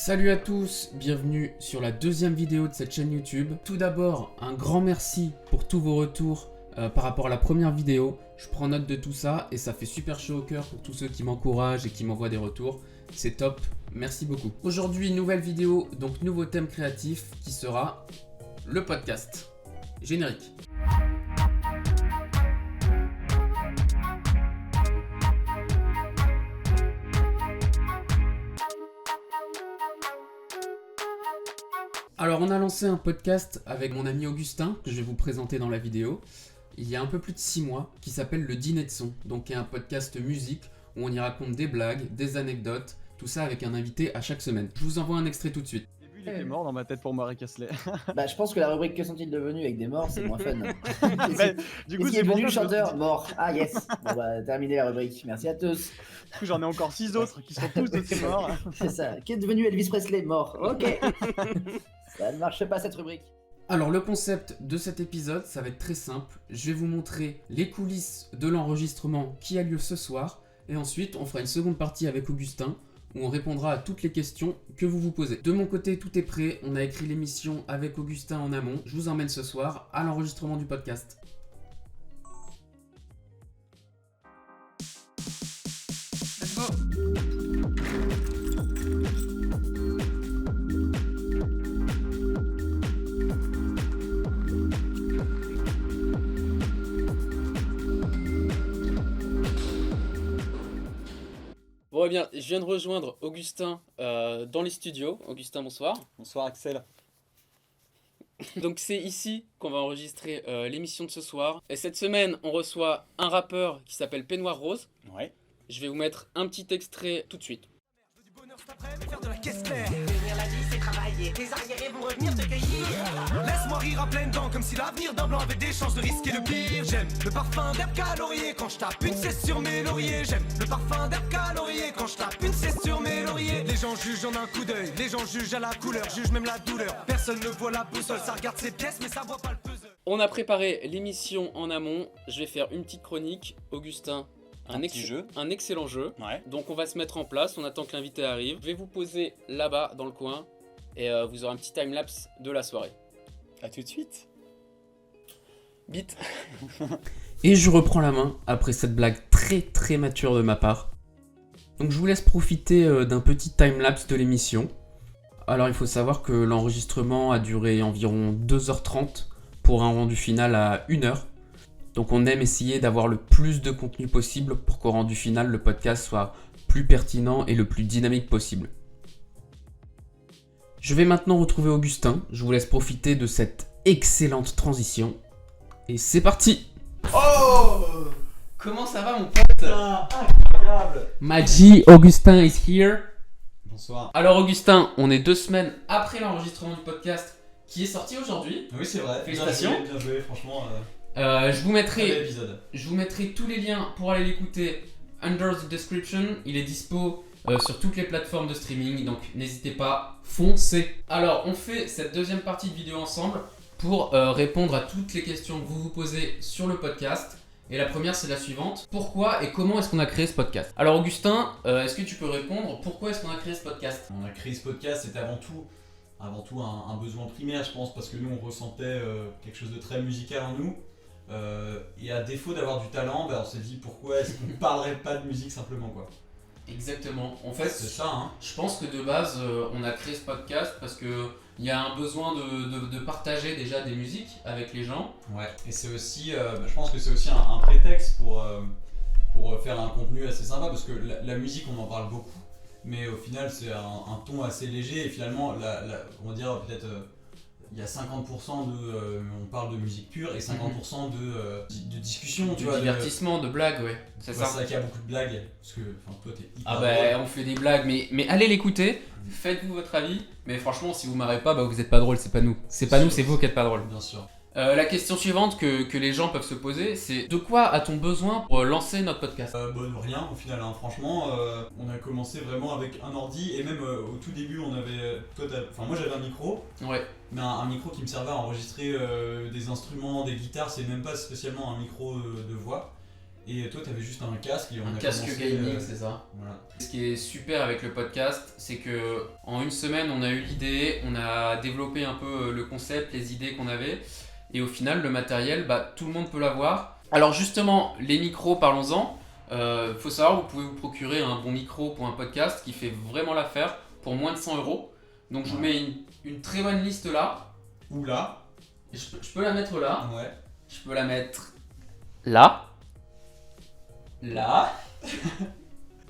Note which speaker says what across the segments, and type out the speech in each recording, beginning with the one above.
Speaker 1: Salut à tous, bienvenue sur la deuxième vidéo de cette chaîne YouTube. Tout d'abord, un grand merci pour tous vos retours par rapport à la première vidéo. Je prends note de tout ça et ça fait super chaud au cœur pour tous ceux qui m'encouragent et qui m'envoient des retours. C'est top, merci beaucoup. Aujourd'hui, nouvelle vidéo, donc nouveau thème créatif qui sera le podcast. Générique. Alors on a lancé un podcast avec mon ami Augustin, que je vais vous présenter dans la vidéo, il y a un peu plus de 6 mois, qui s'appelle Le Dîner de Son, donc qui est un podcast musique où on y raconte des blagues, des anecdotes, tout ça avec un invité à chaque semaine. Je vous envoie un extrait tout de suite.
Speaker 2: Au début, il était mort dans ma tête pour Marie Casselet.
Speaker 3: Bah, je pense que la rubrique Que sont-ils devenus avec des morts, c'est moins fun.
Speaker 2: Du coup,
Speaker 3: Est-ce qu'il est devenu le chanteur mort? Ah yes. Bon bah, terminé la rubrique. Merci à tous.
Speaker 2: Du coup, j'en ai encore 6 autres qui sont tous aussi morts.
Speaker 3: C'est ça. Qui est devenu Elvis Presley? Mort. Ok. Ça ne marche pas cette rubrique.
Speaker 1: Alors le concept de cet épisode, ça va être très simple. Je vais vous montrer les coulisses de l'enregistrement qui a lieu ce soir. Et ensuite, on fera une seconde partie avec Augustin, où on répondra à toutes les questions que vous vous posez. De mon côté, tout est prêt. On a écrit l'émission avec Augustin en amont. Je vous emmène ce soir à l'enregistrement du podcast. Let's go! Bon, eh bien, je viens de rejoindre Augustin dans les studios. Augustin, bonsoir.
Speaker 2: Bonsoir Axel.
Speaker 1: Donc c'est ici qu'on va enregistrer l'émission de ce soir. Et cette semaine, on reçoit un rappeur qui s'appelle Peignoir Rose.
Speaker 2: Ouais.
Speaker 1: Je vais vous mettre un petit extrait tout de suite.
Speaker 4: Faire de la caisse claire. Devenir la vie, c'est travailler. Tes arriérés vont revenir te cueillir. Laisse-moi rire à pleines dents, comme si l'avenir d'un blanc avait des chances de risquer le pire. J'aime le parfum d'herbe calorié quand je tape une cesse sur mes lauriers. J'aime le parfum d'herbe calorié quand je tape une cesse sur mes lauriers. Les gens jugent en un coup d'œil, les gens jugent à la couleur, jugent même la douleur. Personne ne voit la boussole, ça regarde ses pièces, mais ça voit pas le puzzle.
Speaker 1: On a préparé l'émission en amont. Je vais faire une petite chronique. Augustin, un excellent jeu.
Speaker 2: Ouais.
Speaker 1: Donc on va se mettre en place, on attend que l'invité arrive. Je vais vous poser là-bas dans le coin et vous aurez un petit timelapse de la soirée.
Speaker 2: À tout de suite.
Speaker 1: Bite. Et je reprends la main après cette blague très mature de ma part. Donc je vous laisse profiter d'un petit timelapse de l'émission. Alors il faut savoir que l'enregistrement a duré environ 2h30 pour un rendu final à 1h. Donc on aime essayer d'avoir le plus de contenu possible pour qu'au rendu final, le podcast soit plus pertinent et le plus dynamique possible. Je vais maintenant retrouver Augustin. Je vous laisse profiter de cette excellente transition. Et c'est parti!
Speaker 2: Oh!
Speaker 1: Comment ça va mon pote?
Speaker 2: Incroyable!
Speaker 1: Maggi, Augustin is here.
Speaker 2: Bonsoir.
Speaker 1: Alors Augustin, on est 2 semaines après l'enregistrement du podcast qui est sorti aujourd'hui.
Speaker 5: Oui, c'est vrai.
Speaker 1: Félicitations.
Speaker 5: Bien joué, franchement.
Speaker 1: Je vous
Speaker 5: Très bel
Speaker 1: mettrai
Speaker 5: épisode.
Speaker 1: tous les liens pour aller l'écouter under the description. Il est dispo sur toutes les plateformes de streaming, donc n'hésitez pas, foncez. Alors on fait cette deuxième partie de vidéo ensemble pour répondre à toutes les questions que vous vous posez sur le podcast. Et la première c'est la suivante: pourquoi et comment est-ce qu'on a créé ce podcast? Alors Augustin, est-ce que tu peux répondre pourquoi est-ce qu'on a créé ce podcast?
Speaker 5: On a créé ce podcast, c'était avant tout un besoin primaire, je pense, parce que nous on ressentait quelque chose de très musical en nous. Et à défaut d'avoir du talent, on s'est dit pourquoi est-ce qu'on ne parlerait pas de musique simplement, quoi.
Speaker 1: Exactement. En fait,
Speaker 5: C'est ça, hein.
Speaker 1: je pense que de base, on a créé ce podcast parce que il y a un besoin de partager déjà des musiques avec les gens.
Speaker 5: Ouais. Et c'est aussi, je pense que c'est aussi un prétexte pour faire un contenu assez sympa, parce que la musique on en parle beaucoup, mais au final c'est un ton assez léger et finalement on va dire peut-être il y a 50% on parle de musique pure et 50% de discussion, tu
Speaker 1: Du
Speaker 5: vois,
Speaker 1: divertissement, de blagues, ouais. C'est
Speaker 5: C'est
Speaker 1: ça.
Speaker 5: vrai qu'il y a beaucoup de blagues, parce que toi t'es hyper
Speaker 1: Ah
Speaker 5: drôle.
Speaker 1: on fait des blagues, mais allez l'écouter, faites-vous votre avis. Mais franchement, si vous marrez pas, vous êtes pas drôle, c'est pas nous. C'est pas nous, c'est vous qui êtes pas drôle.
Speaker 5: Bien sûr.
Speaker 1: La question suivante que les gens peuvent se poser, c'est: de quoi a-t-on besoin pour lancer notre podcast?
Speaker 5: De rien au final, hein. Franchement, on a commencé vraiment avec un ordi, et même au tout début on avait, moi j'avais un micro,
Speaker 1: Ouais.
Speaker 5: mais un micro qui me servait à enregistrer des instruments, des guitares, c'est même pas spécialement un micro de voix. Et toi, t'avais juste un casque et on
Speaker 1: Un
Speaker 5: a
Speaker 1: casque
Speaker 5: commencé,
Speaker 1: gaming, c'est ça.
Speaker 5: Voilà.
Speaker 1: Ce qui est super avec le podcast, c'est que en une semaine, on a eu l'idée, on a développé un peu le concept, les idées qu'on avait, et au final, le matériel, tout le monde peut l'avoir. Alors justement, les micros, parlons-en. Faut savoir, vous pouvez vous procurer un bon micro pour un podcast qui fait vraiment l'affaire pour moins de 100 €. Donc je vous mets une très bonne liste là.
Speaker 5: Ou là.
Speaker 1: Je peux la mettre là.
Speaker 5: Ouais.
Speaker 1: Je peux la mettre là.
Speaker 5: Là.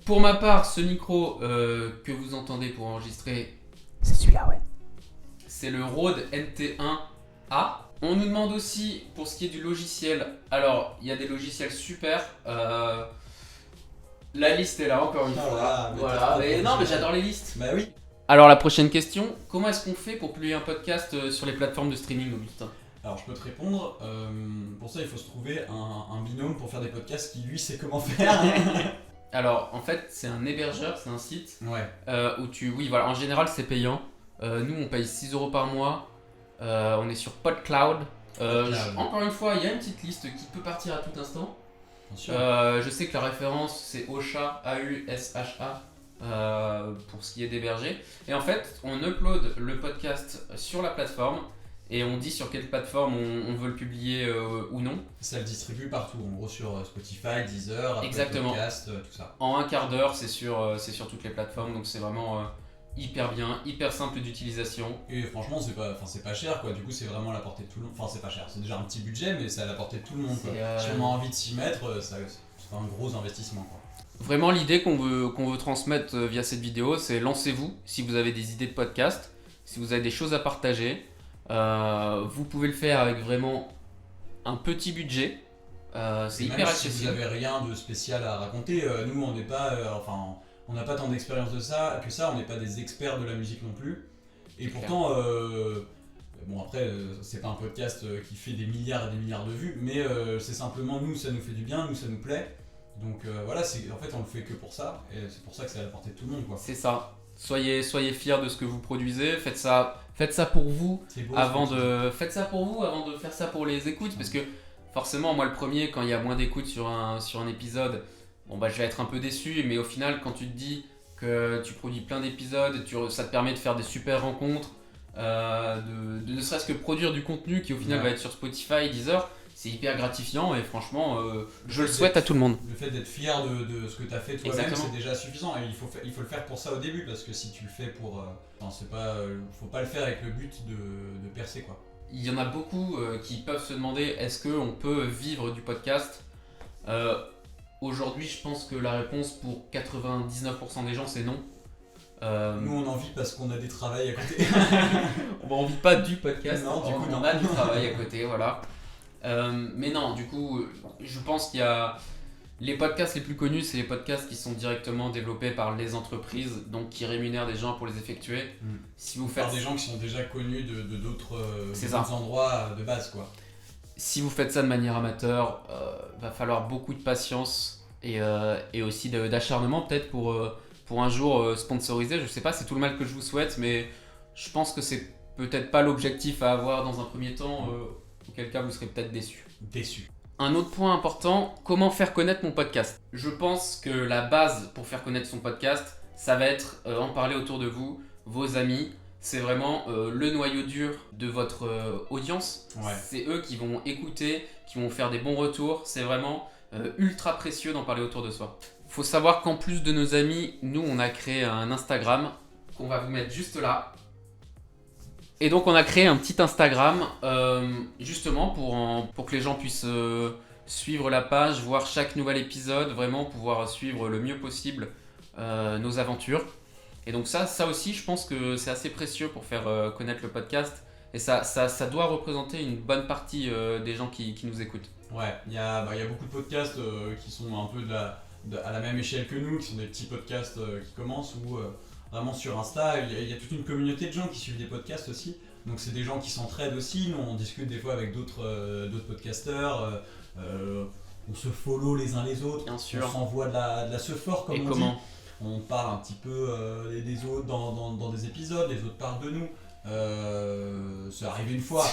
Speaker 1: Pour ma part, ce micro que vous entendez pour enregistrer, c'est celui-là, ouais. C'est le Rode NT1A. On nous demande aussi, pour ce qui est du logiciel, alors il y a des logiciels super. La liste est là, encore une fois. Voilà, mais non, mais j'adore les listes.
Speaker 5: Bah oui.
Speaker 1: Alors la prochaine question, comment est-ce qu'on fait pour publier un podcast sur les plateformes de streaming, Augustin ?
Speaker 5: Alors je peux te répondre, pour ça il faut se trouver un binôme pour faire des podcasts qui lui sait comment faire.
Speaker 1: Alors en fait c'est un hébergeur, c'est un site
Speaker 5: Ouais.
Speaker 1: où oui voilà, en général c'est payant. Nous on paye 6 € par mois, on est sur PodCloud. Encore une fois, il y a une petite liste qui peut partir à tout instant.
Speaker 5: Bien sûr.
Speaker 1: Je sais que la référence c'est Ausha, A-U-S-H-A, pour ce qui est d'héberger. Et en fait on upload le podcast sur la plateforme. Et on dit sur quelle plateforme on veut le publier ou non.
Speaker 5: Ça le distribue partout, en gros sur Spotify, Deezer, Apple
Speaker 1: Exactement.
Speaker 5: Podcast, tout ça.
Speaker 1: En un quart d'heure, c'est sur toutes les plateformes, donc c'est vraiment hyper bien, hyper simple d'utilisation.
Speaker 5: Et franchement, c'est pas cher quoi, du coup c'est vraiment à la portée de tout le monde. Enfin, c'est pas cher, c'est déjà un petit budget, mais c'est à la portée de tout le monde quoi. Si on a envie de s'y mettre, c'est un gros investissement quoi.
Speaker 1: Vraiment, l'idée qu'on veut transmettre via cette vidéo, c'est lancez-vous si vous avez des idées de podcast, si vous avez des choses à partager. Vous pouvez le faire avec vraiment un petit budget. C'est hyper accessible.
Speaker 5: Si vous avez rien de spécial à raconter, nous on n'est pas, on n'a pas tant d'expérience de ça que ça. On n'est pas des experts de la musique non plus. Et pourtant, bon après, c'est pas un podcast qui fait des milliards et des milliards de vues, mais c'est simplement nous, ça nous fait du bien, nous ça nous plaît. Donc voilà, en fait on le fait que pour ça, et c'est pour ça que c'est à la portée de tout le monde quoi.
Speaker 1: C'est ça. Soyez fiers de ce que vous produisez. Faites ça pour vous faites ça pour vous avant de faire ça pour les écoutes, parce que forcément moi le premier, quand il y a moins d'écoutes sur un épisode, je vais être un peu déçu, mais au final quand tu te dis que tu produis plein d'épisodes, ça te permet de faire des super rencontres, de ne serait-ce que produire du contenu qui au final va être sur Spotify, Deezer. C'est hyper gratifiant et franchement, je le souhaite à tout le monde.
Speaker 5: Le fait d'être fier de ce que tu as fait toi-même, c'est déjà suffisant. Et il faut le faire pour ça au début, parce que si tu le fais pour... faut pas le faire avec le but de percer quoi.
Speaker 1: Il y en a beaucoup qui peuvent se demander, est-ce qu'on peut vivre du podcast ? Aujourd'hui, je pense que la réponse pour 99% des gens, c'est non.
Speaker 5: Nous on en vit parce qu'on a des travails à côté.
Speaker 1: On vit pas du podcast,
Speaker 5: Non, du coup,
Speaker 1: on a du travail à côté, voilà. Mais non, du coup, je pense qu'il y a les podcasts les plus connus, c'est les podcasts qui sont directement développés par les entreprises, donc qui rémunèrent des gens pour les effectuer. Si vous faites
Speaker 5: par des gens qui sont déjà connus de d'autres endroits de base quoi.
Speaker 1: Si vous faites ça de manière amateur, va falloir beaucoup de patience et aussi d'acharnement peut-être pour un jour sponsoriser. Je sais pas, c'est tout le mal que je vous souhaite, mais je pense que c'est peut-être pas l'objectif à avoir dans un premier temps. Auquel cas vous serez peut-être déçu. Un autre point important, comment faire connaître mon podcast ? Je pense que la base pour faire connaître son podcast, ça va être en parler autour de vous, vos amis. C'est vraiment le noyau dur de votre audience.
Speaker 5: Ouais.
Speaker 1: C'est eux qui vont écouter, qui vont faire des bons retours. C'est vraiment ultra précieux d'en parler autour de soi. Faut savoir qu'en plus de nos amis, nous on a créé un Instagram qu'on va vous mettre juste là. Et donc on a créé un petit Instagram justement pour que les gens puissent suivre la page, voir chaque nouvel épisode, vraiment pouvoir suivre le mieux possible nos aventures. Et donc ça aussi je pense que c'est assez précieux pour faire connaître le podcast. Et ça doit représenter une bonne partie des gens qui nous écoutent.
Speaker 5: Ouais, il y a beaucoup de podcasts qui sont un peu à la même échelle que nous, qui sont des petits podcasts qui commencent ou... Vraiment sur Insta, il y a toute une communauté de gens qui suivent des podcasts aussi. Donc c'est des gens qui s'entraident aussi. Nous on discute des fois avec d'autres podcasteurs. On se follow les uns les autres.
Speaker 1: Bien sûr.
Speaker 5: On s'envoie de la sephore comme
Speaker 1: Et
Speaker 5: on
Speaker 1: comment
Speaker 5: dit. On parle un petit peu des autres dans des épisodes. Les autres parlent de nous. Ça arrive une fois.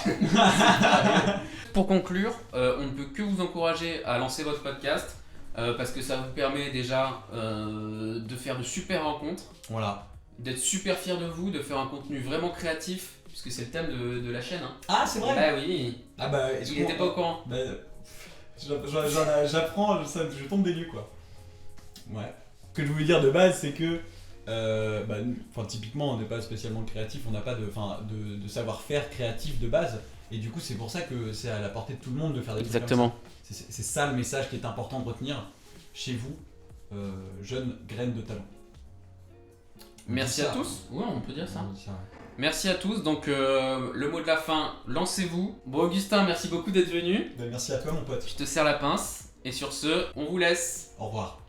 Speaker 1: Pour conclure, on ne peut que vous encourager à lancer votre podcast. parce que ça vous permet déjà de faire de super rencontres,
Speaker 5: Voilà.
Speaker 1: d'être super fier de vous, de faire un contenu vraiment créatif, puisque c'est le thème de la chaîne. Hein.
Speaker 5: Ah, c'est vrai.
Speaker 1: Bah oui,
Speaker 5: Ah bah, est-ce
Speaker 1: il
Speaker 5: qu'on-
Speaker 1: était pas au courant.
Speaker 5: Bah, j'apprends, je tombe des nues quoi. Ouais. Ce que je voulais dire de base, c'est que, typiquement, on n'est pas spécialement créatif, on n'a pas de savoir-faire créatif de base, et du coup, c'est pour ça que c'est à la portée de tout le monde de faire des trucs comme
Speaker 1: Exactement.
Speaker 5: ça. C'est ça le message qui est important de retenir chez vous, jeunes graines de talent. On
Speaker 1: Merci
Speaker 5: dit
Speaker 1: à
Speaker 5: ça.
Speaker 1: tous. Ouais, on peut dire ça.
Speaker 5: On dit ça, ouais.
Speaker 1: Merci à tous. Donc, le mot de la fin, lancez-vous. Bon, Augustin, merci beaucoup d'être venu.
Speaker 5: Ben, merci à toi, mon pote.
Speaker 1: Je te serre la pince. Et sur ce, on vous laisse.
Speaker 5: Au revoir.